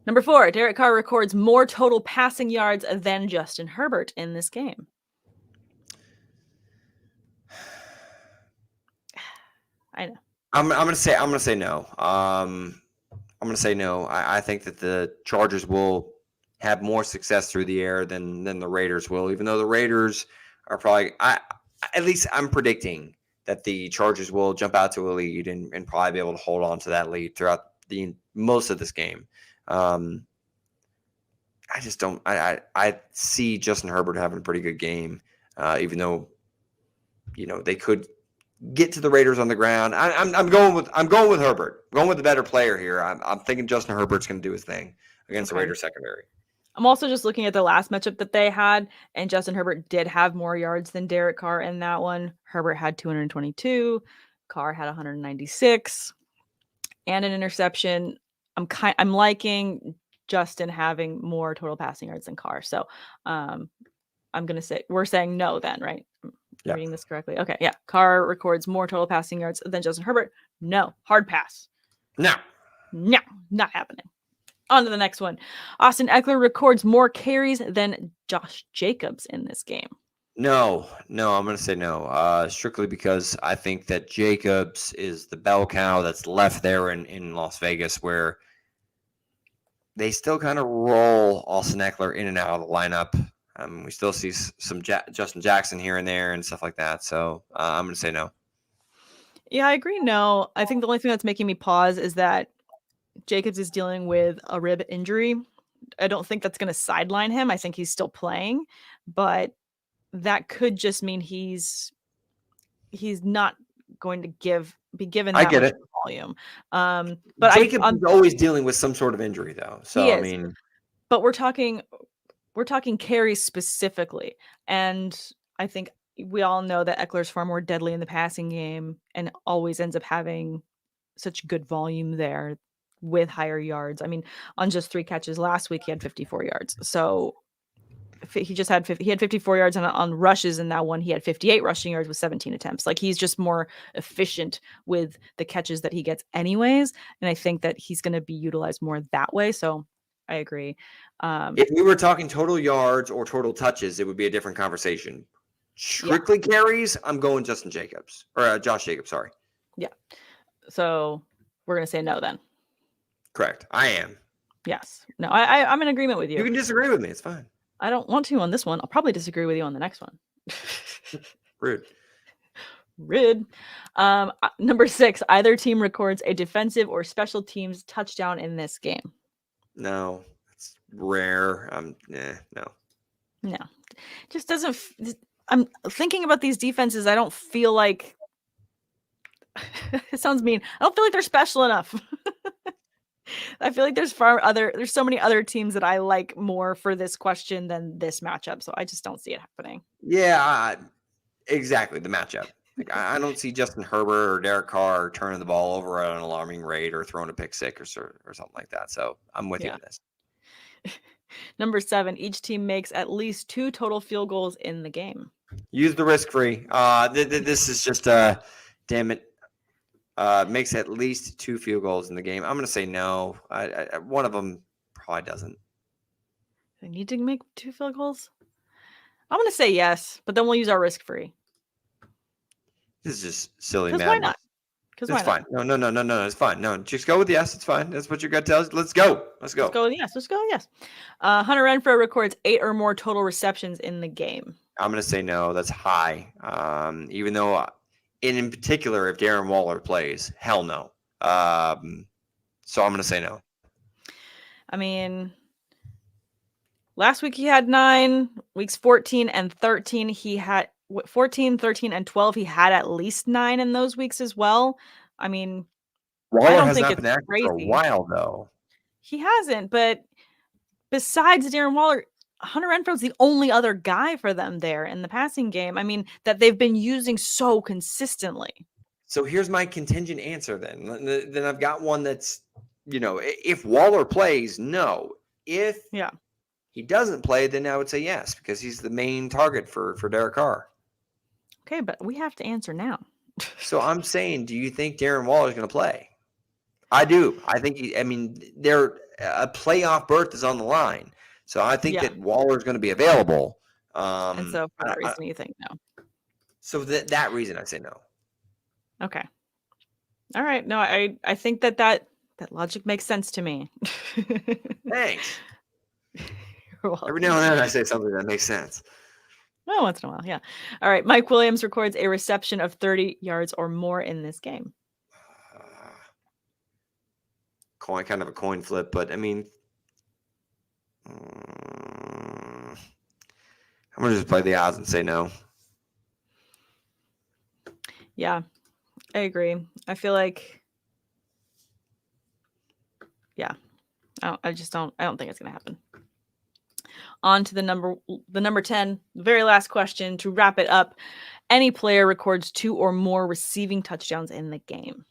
Number 4, Derek Carr records more total passing yards than Justin Herbert in this game. I know. I'm gonna say no. I'm gonna say no. I think that the Chargers will have more success through the air than the Raiders will, even though the Raiders are probably at least I'm predicting that the Chargers will jump out to a lead and probably be able to hold on to that lead throughout the most of this game. I just don't. I see Justin Herbert having a pretty good game, even though they could get to the Raiders on the ground. I'm going with Herbert. I'm going with the better player here. I'm thinking Justin Herbert's going to do his thing against the Raiders secondary. I'm also just looking at the last matchup that they had, and Justin Herbert did have more yards than Derek Carr in that one. Herbert had 222, Carr had 196, and an interception. I'm liking Justin having more total passing yards than Carr. So I'm going to say we're saying no then, right? Yeah. Reading this correctly. Okay, yeah. Carr records more total passing yards than Justin Herbert. No, hard pass. No, not happening. On to the next one. Austin Eckler records more carries than Josh Jacobs in this game. No, I'm going to say no. Strictly because I think that Jacobs is the bell cow that's left there in Las Vegas, where they still kind of roll Austin Eckler in and out of the lineup. We still see some Justin Jackson here and there and stuff like that. So I'm going to say no. Yeah, I agree. No, I think the only thing that's making me pause is that Jacobs is dealing with a rib injury. I don't think that's going to sideline him. I think he's still playing, but that could just mean he's not going to be given that much volume. But Jacobs is always dealing with some sort of injury, though. So I mean, but we're talking carries specifically, and I think we all know that Eckler's far more deadly in the passing game and always ends up having such good volume there with higher yards. I mean, on just 3 catches last week, he had 54 yards. So he had 54 yards on rushes, and that one he had 58 rushing yards with 17 attempts. Like, he's just more efficient with the catches that he gets anyways. And I think that he's going to be utilized more that way. So I agree. If we were talking total yards or total touches, it would be a different conversation. Strictly carries, I'm going Justin Jacobs or Josh Jacobs. Sorry. Yeah. So we're going to say no then. Correct. I am. Yes. No, I'm in agreement with you. You can disagree with me. It's fine. I don't want to on this one. I'll probably disagree with you on the next one. Rude. Number 6, either team records a defensive or special teams touchdown in this game. No, it's rare. No. No. Just doesn't. I'm thinking about these defenses. I don't feel like it sounds mean. I don't feel like they're special enough. I feel like there's so many other teams that I like more for this question than this matchup. So I just don't see it happening. Yeah, exactly. The matchup. Like, I don't see Justin Herbert or Derek Carr turning the ball over at an alarming rate or throwing a pick six or something like that. So I'm with you on this. Number 7, each team makes at least 2 total field goals in the game. Use the risk-free. This is just damn it. Makes at least 2 field goals in the game. I'm going to say no. One of them probably doesn't. They need to make 2 field goals? I'm going to say yes, but then we'll use our risk-free. This is just silly, man. Why not? It's fine. No. It's fine. No, just go with yes. It's fine. That's what your gut tells you. Let's go. Let's go with yes. Hunter Renfrow records 8 or more total receptions in the game. I'm going to say no. That's high. Even though, in particular, if Darren Waller plays, hell no. So I'm going to say no. I mean, last week he had 9. Weeks 14 and 13, he had 14, 13, and 12. He had at least 9 in those weeks as well. I mean, Waller I don't has think not it's been active crazy. for a while, though. He hasn't, but besides Darren Waller, Hunter Renfrow's the only other guy for them there in the passing game. I mean, that they've been using so consistently. So here's my contingent answer then. Then I've got one that's, if Waller plays, no. If he doesn't play, then I would say yes, because he's the main target for Derek Carr. Okay, but we have to answer now. So I'm saying, do you think Darren Waller is going to play? I do. I think a playoff berth is on the line. So I think that Waller is going to be available. And so for that reason, you think no. So that reason I say no. Okay. All right. No, I think that logic makes sense to me. Thanks. Every now and then I say something that makes sense. Well, once in a while, yeah. All right. Mike Williams records a reception of 30 yards or more in this game. Kind of a coin flip, but I mean, I'm going to just play the odds and say no. Yeah, I agree. I feel like, I don't think it's going to happen. On to the number 10, the very last question to wrap it up. Any player records 2 or more receiving touchdowns in the game.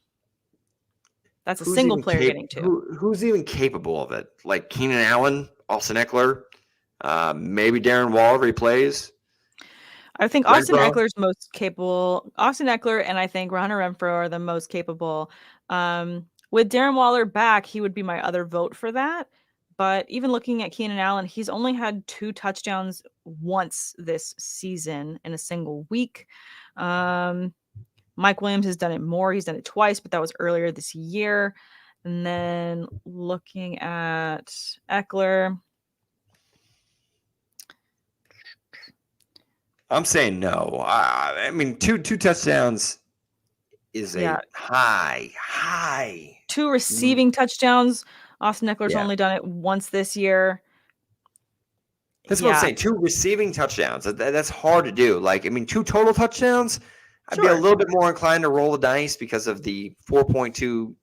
That's a single player getting 2. Who's even capable of it? Like Keenan Allen, Austin Eckler, maybe Darren Waller plays. I think Austin Eckler's most capable. Austin Eckler and I think Hunter Renfrow are the most capable. With Darren Waller back, he would be my other vote for that. But even looking at Keenan Allen, he's only had 2 touchdowns once this season in a single week. Mike Williams has done it more. He's done it twice, but that was earlier this year. And then looking at Eckler. I'm saying no. I mean, two touchdowns is a high. 2 receiving touchdowns. Austin Eckler's only done it once this year. That's what I'm saying. 2 receiving touchdowns. That's hard to do. Like, I mean, 2 total touchdowns. I'd be a little bit more inclined to roll the dice because of the 4.2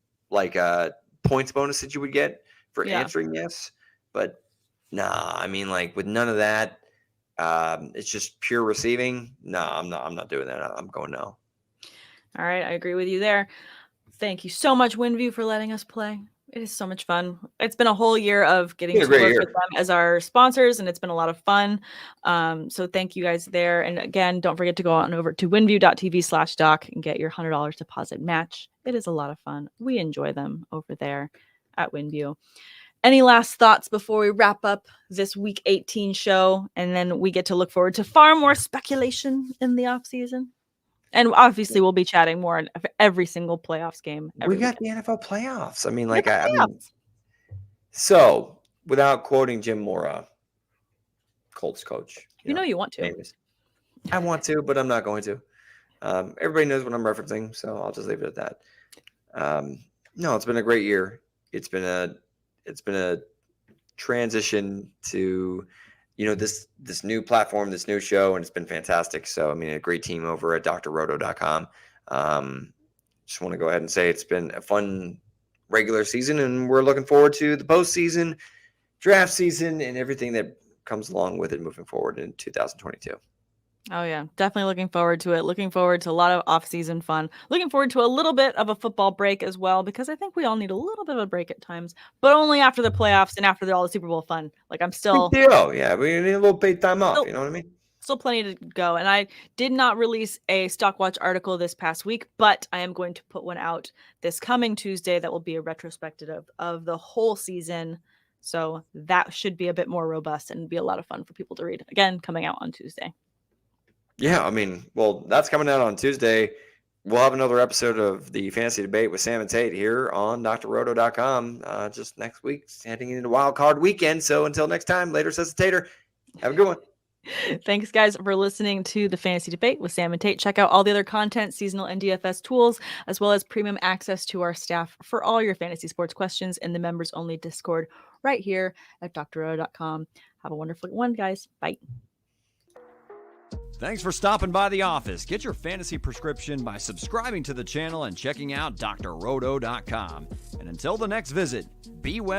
points bonus that you would get for answering yes. But nah, I mean, like with none of that, it's just pure receiving. No, I'm not doing that. I'm going no. All right, I agree with you there. Thank you so much, WinView, for letting us play. It is so much fun. It's been a whole year of getting to work with them as our sponsors, and it's been a lot of fun. So thank you guys there. And again, don't forget to go on over to winview.tv/doc and get your $100 deposit match. It is a lot of fun. We enjoy them over there at WinView. Any last thoughts before we wrap up this week 18 show? And then we get to look forward to far more speculation in the offseason. And obviously, we'll be chatting more on every single playoffs game. We got the NFL playoffs. I mean, so without quoting Jim Mora, Colts coach, you want to. Anyways, I want to, but I'm not going to. Everybody knows what I'm referencing, so I'll just leave it at that. No, it's been a great year. It's been a transition to this new platform, this new show, and it's been fantastic. So, I mean, a great team over at drroto.com. Just want to go ahead and say it's been a fun regular season, and we're looking forward to the postseason, draft season, and everything that comes along with it moving forward in 2022. Oh, yeah. Definitely looking forward to it. Looking forward to a lot of off-season fun. Looking forward to a little bit of a football break as well, because I think we all need a little bit of a break at times, but only after the playoffs and after all the Super Bowl fun. Like, I'm still... Big deal. Yeah, we need a little paid time off. You know what I mean? Still plenty to go. And I did not release a Stockwatch article this past week, but I am going to put one out this coming Tuesday that will be a retrospective of the whole season. So that should be a bit more robust and be a lot of fun for people to read. Again, coming out on Tuesday. Yeah, I mean, well, that's coming out on Tuesday. We'll have another episode of the Fantasy Debate with Sam and Tate here on drroto.com just next week, heading into Wild Card Weekend. So until next time, later, says the Tater. Have a good one. Thanks, guys, for listening to the Fantasy Debate with Sam and Tate. Check out all the other content, seasonal and DFS tools, as well as premium access to our staff for all your fantasy sports questions in the members-only Discord right here at drroto.com. Have a wonderful one, guys. Bye. Thanks for stopping by the office. Get your fantasy prescription by subscribing to the channel and checking out drroto.com. And until the next visit, be well.